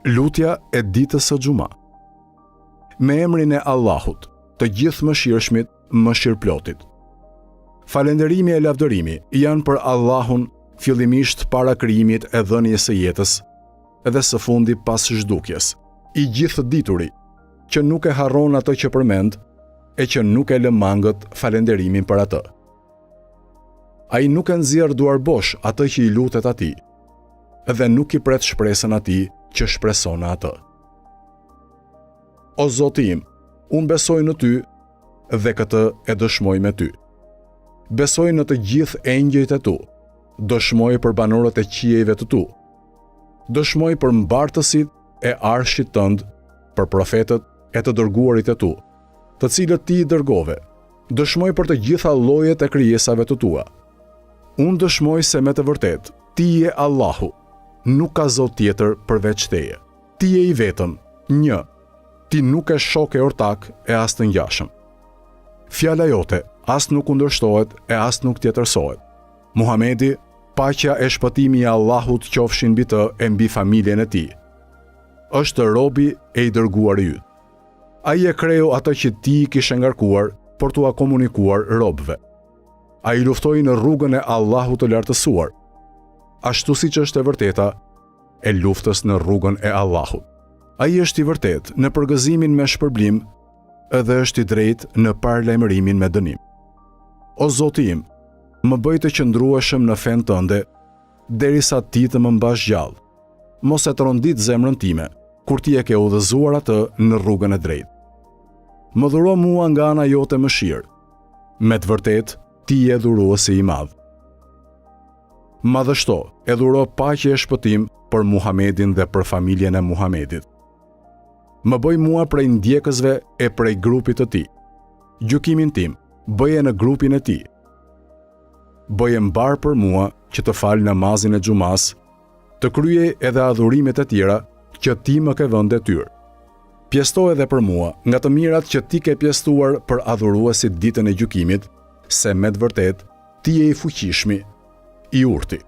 Lutja e ditës së Xuma. Me emrin e Allahut, të gjithë mëshirshmit, mëshirplotit. Falënderimi e lavdërimi janë për Allahun, fillimisht para krijimit e dhënies së jetës, edhe së fundi pas zhdukjes, i gjithë dituri, që nuk e harron atë që përmend, e që nuk e lë mangët falënderimin për atë. Ai nuk e nxjerr duar bosh atë që i lutet atij, dhe nuk i pret shpresën atij që shpreson atë. O Zoti im, unë besoj në ty dhe këtë e dëshmoj me ty. Besoj në të gjithë engjëjt e tu, dëshmoj për banorët e qiejve të tu, dëshmoj për mbartësit e arshit tënd, për profetët e të dërguarit e tu, të cilët ti i dërgove, dëshmoj për të gjitha llojet e krijesave të tua. Unë dëshmoj se me të vërtet, ti je Allahu, nuk ka zot tjetër përveç teje. Ti je i vetëm, një, ti nuk e shok e ortak e as të ngjashëm. Fjala jote as nuk kundërshtohet e as nuk tjetërsohet. Muhamedi, paqja e shpëtimi i Allahut qofshin mbi të e mbi familjen e tij. Është robi e i dërguar i yt. Ai e kreu atë që ti i kishe ngarkuar për t'ua komunikuar robëve. Ai luftoi në rrugën e Allahut të lartësuar, ashtu siç është e vërteta e luftës në rrugën e Allahut. Ai është i vërtet në përgëzimin me shpërblim, edhe është i drejtë në paralajmërimin me dënim. O Zoti im, më bëj të qëndrueshëm në fen tënde, derisa ti të më mbash gjallë. Mos e trondit zemrën time, kur ti e ke udhëzuar atë në rrugën e drejtë. Më dhuro mua nga ana jote mëshirë. Me të vërtet, ti je dhuruesi i madh. Madhështo, e dhuro paqe e shpëtim për Muhamedin dhe për familjen e Muhamedit. Më bëj mua prej ndjekësve e prej grupit të tij. Gjykimin tim, bëje në grupin e tij. Bëje mbar për mua që të fal namazin e xumas, të kryej edhe adhurimet e tjera që ti më ke vënë detyrë. Pjesto edhe për mua nga të mirat që ti ke pjestuar për adhuruesit ditën e gjykimit, se me të vërtet ti je i fuqishmi, i urti.